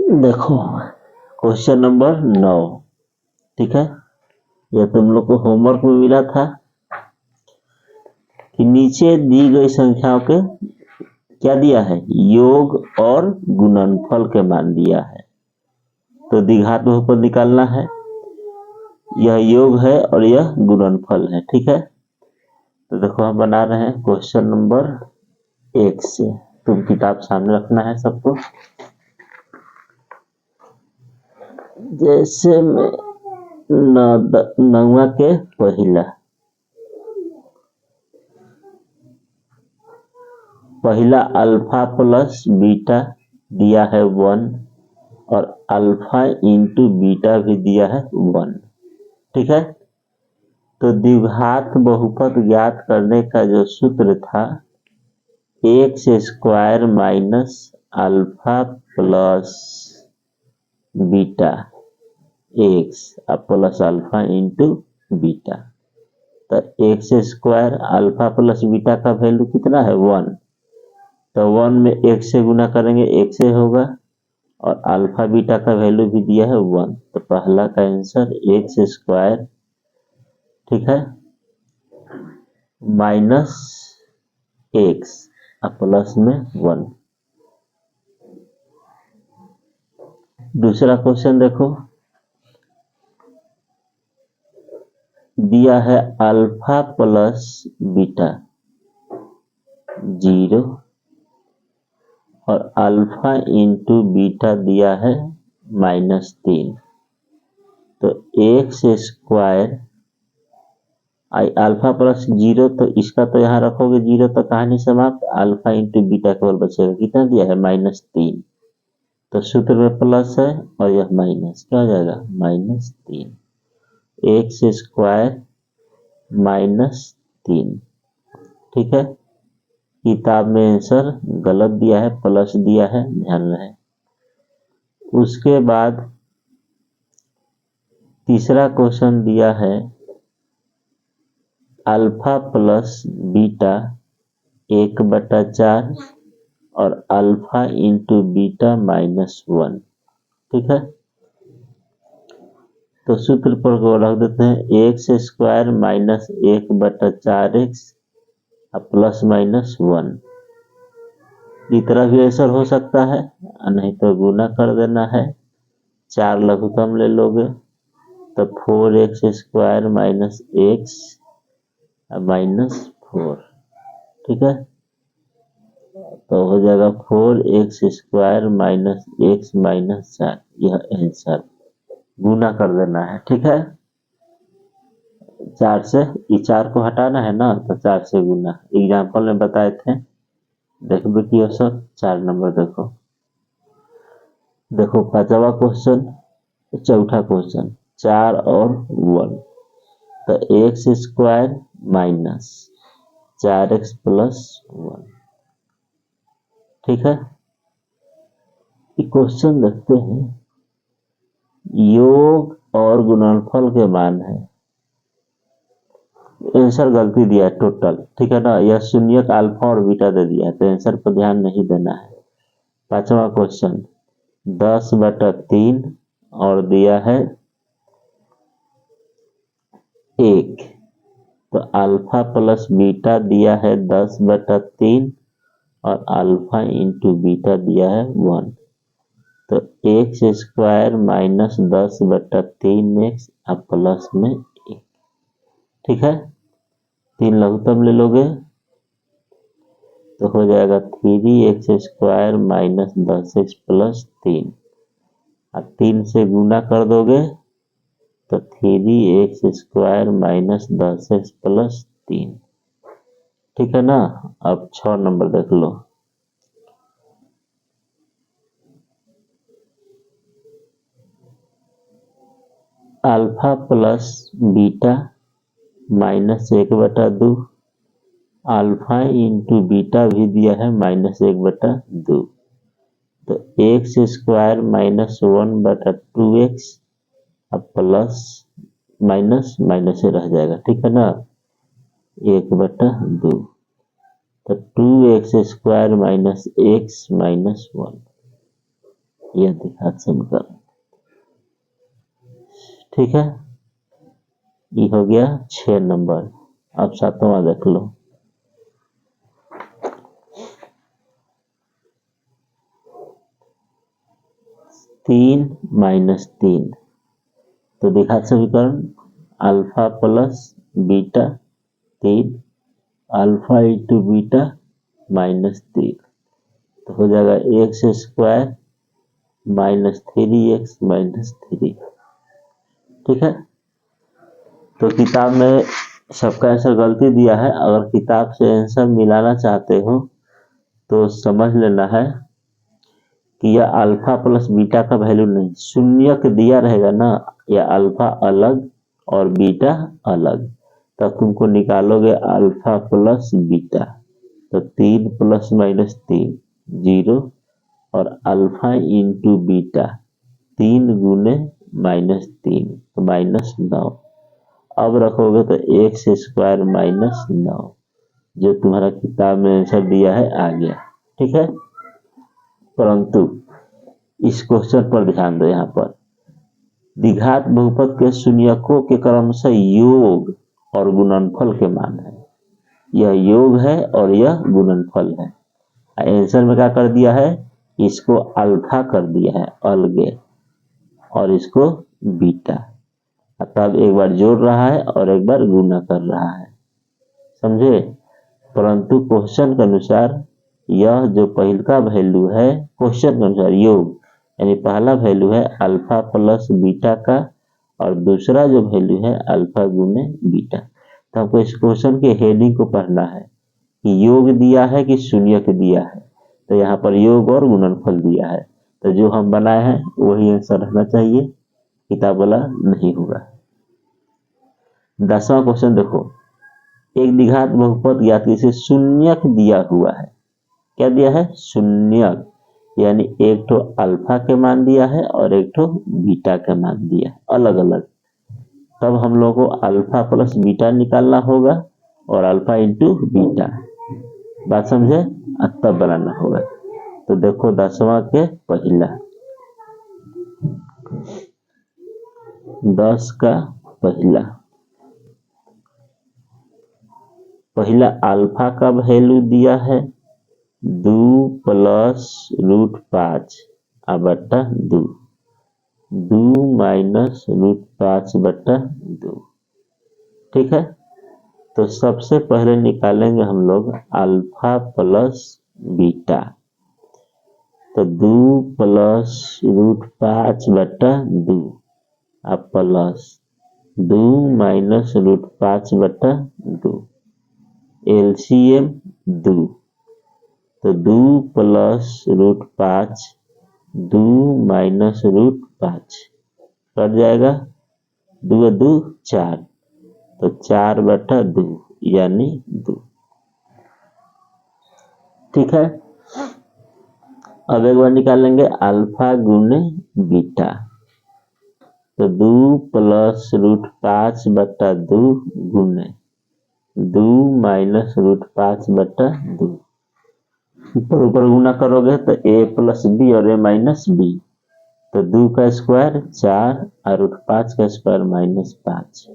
देखो question number 9, ठीक है। यह तुम लोग को होमवर्क में मिला था कि नीचे दी गई संख्याओं के क्या दिया है, योग और गुणनफल के मान दिया है। तो द्विघात बहुपद निकालना है, यह योग है और यह गुणनफल है, ठीक है। तो देखो हम बना रहे हैं क्वेश्चन नंबर 1 से। तुम किताब सामने रखना है सबको। जैसे में 9वां के पहला अल्फा प्लस बीटा दिया है 1 और अल्फा इंटू बीटा भी दिया है 1, ठीक है। तो द्विघात बहुपद ज्ञात करने का जो सूत्र था, x square minus alpha plus beta x plus alpha into beta. तो x square alpha plus beta का वैल्यू कितना है 1, तो 1 में एक से गुना करेंगे एक से होगा और अल्फा बीटा का वैल्यू भी दिया है 1। तो पहला का आंसर एक्स स्क्वायर, ठीक है, माइनस एक्स प्लस में 1। दूसरा क्वेश्चन देखो, दिया है अल्फा प्लस बीटा 0 और अल्फा इंटू बीटा दिया है -3। तो एक्स स्क्वायर अल्फा प्लस 0, तो इसका तो यहाँ रखोगे 0 तो कहानी समाप्त। अल्फा इंटू बीटा केवल बचेगा, कितना दिया है -3। तो सूत्र में प्लस है और यह माइनस, क्या हो जाएगा -3। एक्स स्क्वायर -3, ठीक है। किताब में आंसर गलत दिया है, प्लस दिया है, ध्यान रहे। उसके बाद तीसरा क्वेश्चन दिया है अल्फा प्लस बीटा 1/4 और अल्फा इंटू बीटा -1, ठीक है। तो सूत्र पर को रख देते हैं x square minus 1/4x plus -1। इस तरह भी आंसर हो सकता है, नहीं तो गुना कर देना है। 4 लघुत्तम ले लोगे तो 4x स्क्वायर माइनस x -4, ठीक है। तो हो जाएगा 4x स्क्वायर माइनस x -4, यह आंसर गुना कर देना है, ठीक है। 4 से ये 4 को हटाना है ना, तो 4 से गुना। एग्जाम्पल में बताए थे, देखो बेटियों सब 4 नंबर देखो 5वां क्वेश्चन, चौथा क्वेश्चन 4 और 1। तो x square minus 4x plus 1, ठीक है। क्वेश्चन देखते हैं, योग और गुणनफल के मान है। आंसर गलती दिया है टोटल, ठीक है ना। यह शून्यक अल्फा और बीटा दे दिया है, तो आंसर पर ध्यान नहीं देना है। 5वां क्वेश्चन 10/3 और दिया है 1। तो अल्फा प्लस बीटा दिया है 10/3 और अल्फा इंटू बीटा दिया है 1। तो x square minus 10/3x plus में 1, ठीक है। 3 लघुत्तम ले लोगे तो हो जाएगा 3x square minus 10x plus 3। अब 3 से गुना कर दोगे तो 3x square minus 10x plus 3, ठीक है ना। अब 6 नंबर देख लो, alpha plus beta -1/2, alpha into beta भी दिया है -1/2। तो x square -1/2x plus minus minus से रह जाएगा, ठीक है ना, 1/2। तो 2x स्क्वायर माइनस x -1, यह द्विघात समीकरण। ठीक है, ये हो गया 6 नंबर। अब 7वां देख लो। तीन माइनस 3, तो द्विघात समीकरण alpha plus beta 3 alpha into beta minus 3, तो हो जाएगा x square minus 3x minus 3। ठीक है, तो किताब में सबका आंसर गलती दिया है। अगर किताब से आंसर मिलाना चाहते हो तो समझ लेना है कि यह अल्फा प्लस बीटा का वैल्यू नहीं, शून्यक दिया रहेगा ना, यह अल्फा अलग और बीटा अलग, तब तुमको निकालोगे अल्फा प्लस बीटा, तो 3 प्लस माइनस 3 0, और अल्फा इंटू बीटा 3 गुने माइनस 3 तो माइनस 9। अब रखोगे तो एक्स स्क्वायर माइनस 9, जो तुम्हारा किताब में आंसर दिया है आ गया। ठीक है, परंतु इस क्वेश्चन पर ध्यान दो। यहाँ पर द्विघात बहुपद के शून्यकों के क्रमशः योग और गुणनफल के मान है। यह योग है और यह गुणनफल है। आंसर में क्या कर दिया है, इसको अल्फा कर दिया है अलगे, और इसको बीटा, तब एक बार जोड़ रहा है और एक बार गुना कर रहा है, समझे। परंतु क्वेश्चन के अनुसार यह जो पहला का वैल्यू है, क्वेश्चन के अनुसार योग यानी पहला वैल्यू है अल्फा प्लस बीटा का, और दूसरा जो वैल्यू है अल्फा गुने बीटा। तो हमको इस क्वेश्चन के हेडिंग को पढ़ना है कि योग दिया है कि शून्यक दिया है। तो यहाँ पर योग और गुणनफल दिया है, तो जो हम बनाए हैं वही आंसर रहना चाहिए, किताब वाला नहीं होगा। 10वां क्वेश्चन देखो, एक द्विघात बहुपद या इसे शून्यक दिया हुआ है। क्या दिया है, शून्यक, यानी एक तो अल्फा के मान दिया है और एक तो बीटा के मान दिया है अलग अलग। तब हम लोग को अल्फा प्लस बीटा निकालना होगा और अल्फा इंटू बीटा, बात समझे, तब बनाना होगा। तो देखो 10वां के पहला, 10 का पहला अल्फा का वैल्यू दिया है 2 प्लस रूट 5 बटा 2, 2 माइनस रूट 5 बटा 2। ठीक है, तो सबसे पहले निकालेंगे हम लोग अल्फा प्लस बीटा, तो 2 प्लस रूट 5 बटा 2 प्लस 2 माइनस रूट 5 बटा 2, एलसीएम 2, तो 2 प्लस रूट 5 2 माइनस रूट 5 कट जाएगा, 2 2 4, तो 4 बटा 2 यानी 2। ठीक है, अब एक बार निकालेंगे अल्फा गुने बीटा, तो 2 प्लस रूट 5 बटा 2 गुने 2 माइनस रूट 5 बटा 2, ऊपर गुना करोगे तो a प्लस बी और a माइनस बी, तो 2 का स्क्वायर 4 और रूट 5 का स्क्वायर माइनस 5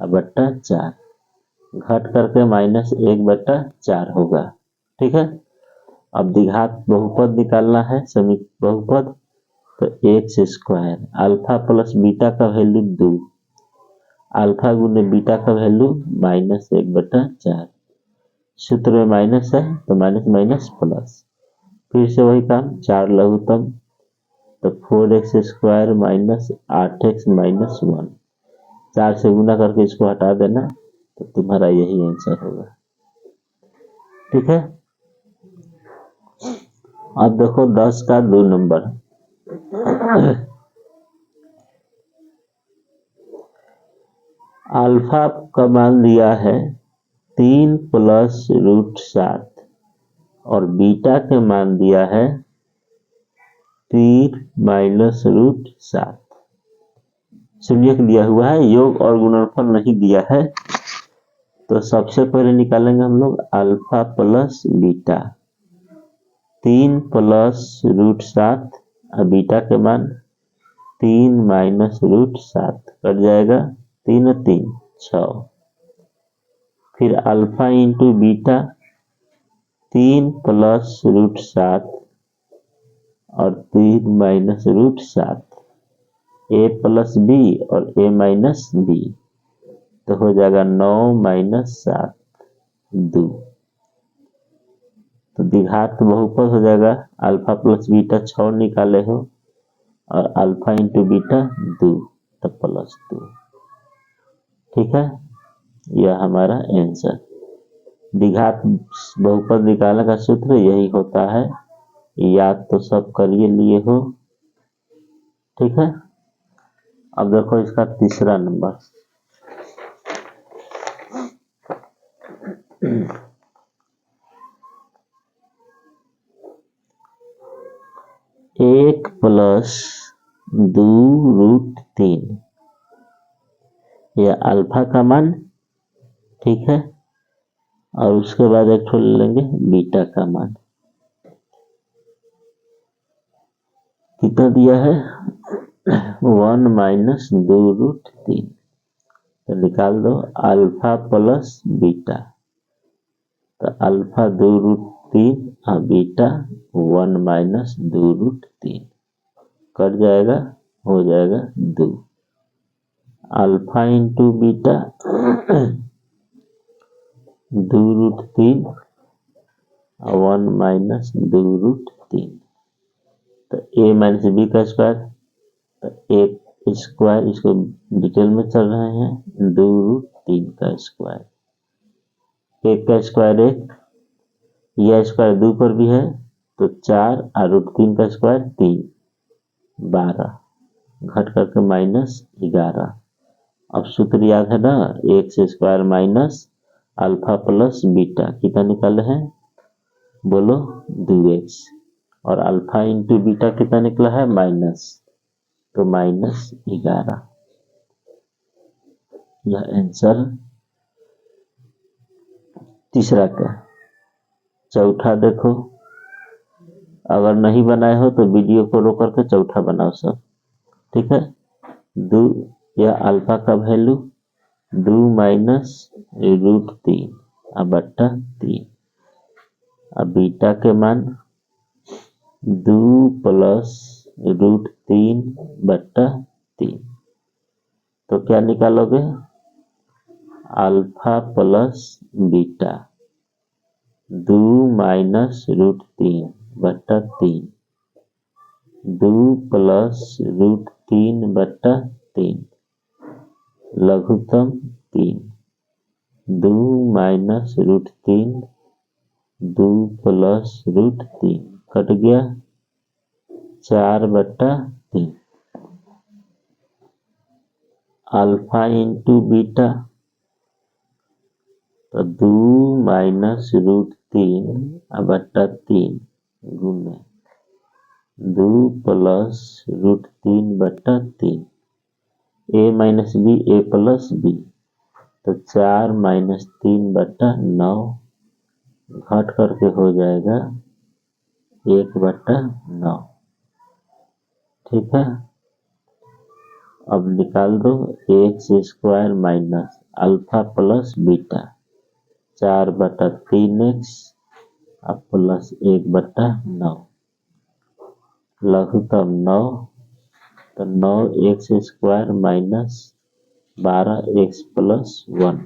बटा 4, घट करके माइनस 1 बटा 4 होगा। ठीक है, अब द्विघात बहुपद निकालना है, समीप बहुपद, तो x square alpha plus beta का वैल्यू 2, अल्फा गुने बीटा का वैल्यू माइनस 1 बटा 4, सूत्र में माइनस है तो माइनस माइनस प्लस, फिर से वही काम 4 लघुत्तम, तो 4x square minus 8x minus 1, 4 से गुना करके इसको हटा देना, तो तुम्हारा यही आंसर होगा। ठीक है, अब देखो 10 का 2 नंबर, अल्फा का मान दिया है 3 प्लस रूट 7 और बीटा के मान दिया है 3 माइनस रूट 7। शून्यक दिया हुआ है, योग और गुणनफल नहीं दिया है। तो सबसे पहले निकालेंगे हम लोग alpha plus beta, 3 plus root 7 और बीटा के मान 3 माइनस रूट 7 कट जाएगा, 3 और 3 6। फिर alpha into beta 3 plus root 7 और 3 minus root 7, A plus B और ए माइनस बी, तो हो जाएगा 9 माइनस 7 2। तो द्विघात बहुपद हो जाएगा, अल्फा प्लस बीटा 6 निकाले हो और अल्फा इंटू बीटा 2 तो प्लस 2। ठीक है, यह हमारा आंसर। द्विघात बहुपद निकालने का सूत्र यही होता है, याद तो सब करिए लिए हो। ठीक है, अब देखो इसका तीसरा नंबर। एक प्लस 2 रूट 3, यह अल्फा का मान। ठीक है, और उसके बाद एक ठो ले लेंगे बीटा का मान। कितना दिया है, 1 माइनस 2 रूट 3, तो निकाल दो अल्फा प्लस बीटा, तो अल्फा 2 रूट 3 और बीटा 1 माइनस 2 रूट 3 कट जाएगा, हो जाएगा 2। अल्फा इंटू बीटा 2 रूट 3 और 1 माइनस 2 रूट 3, तो ए माइनस बी का स्क्वायर, तो एक स्क्वायर, इसको डिटेल में चल रहे हैं, 2 रूट 3 का स्क्वायर, एक का स्क्वायर 1, यह स्क्वायर 2 पर भी है तो 4 और रूट 3 का स्क्वायर 3, 12 घट करके माइनस 11। अब सूत्र याद है ना, x square minus alpha plus beta, कितना निकाले हैं बोलो 2x, और अल्फा इंटू बीटा कितना निकला है माइनस, तो माइनस 11। यह आंसर तीसरा का। चौथा देखो, अगर नहीं बनाए हो तो वीडियो को रोक करके चौथा बनाओ सब। ठीक है, 2, यह अल्फा का वैल्यू 2 माइनस रूट 3 और बट्टा 3, अब बीटा के मान 2 प्लस रूट 3 बट्टा 3, तो क्या निकालोगे, alpha plus beta 2 minus root 3 बट्टा 3, 2 प्लस रूट 3 बट्टा 3, लघुत्तम 3, 2 माइनस रूट 3, 2 प्लस रूट 3 कट गया, 4 बट्टा 3। अल्फा इंटू बीटा, तो 2 माइनस रूट 3 बट्टा 3 गुने 2 प्लस रूट 3 बट्टा 3, ए माइनस बी ए प्लस बी, तो 4 माइनस 3 बट्टा 9 घट करके हो जाएगा 1 बट्टा 9। ठीक है, अब निकाल दो x square minus alpha plus beta, 4 बट्टा 3x अब प्लस 1 बट्टा 9, लघुत्तम 9, तो 9x square minus 12x plus 1,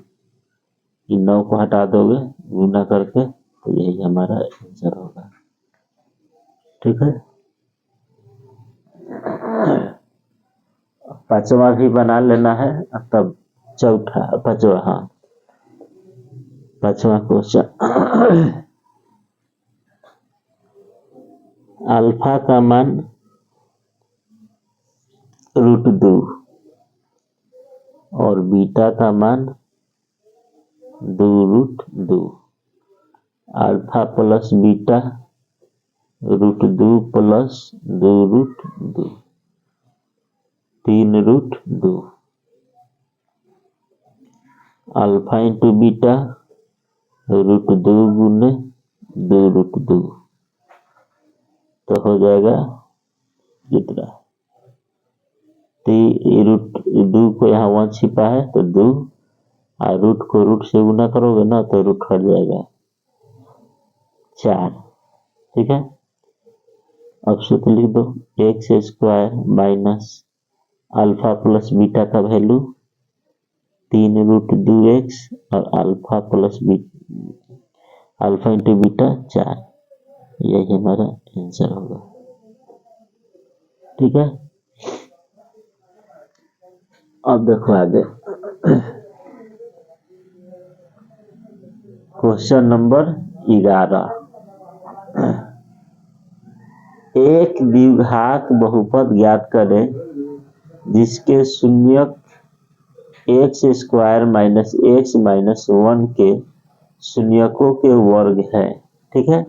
इन 9 को हटा दोगे गुना करके, तो यही हमारा आंसर होगा। ठीक है, पांचवा भी बना लेना है, तब चौथा पांचवा, हाँ पांचवा क्वेश्चन। अल्फा का मान रूट 2 और बीटा का मान 2 root 2, alpha plus beta root 2 plus 2 root 2, 3 root 2, alpha into beta root 2 गुने 2 रूट 2, तो हो जाएगा कितना, तो रूट 2 को यहाँ 1 छिपा है तो 2, और रूट को रूट से गुना करोगे ना तो रूट हट जाएगा 4। ठीक है, अब सूत्र लिख दो, x square minus alpha plus beta का वैल्यू 3√2x और alpha plus alpha into beta 4, यही हमारा आंसर होगा। ठीक है, अब देखो आगे क्वेश्चन नंबर 11, एक द्विघात बहुपद ज्ञात करें जिसके शून्यक x square minus x minus 1 के शून्यकों के वर्ग है। ठीक है,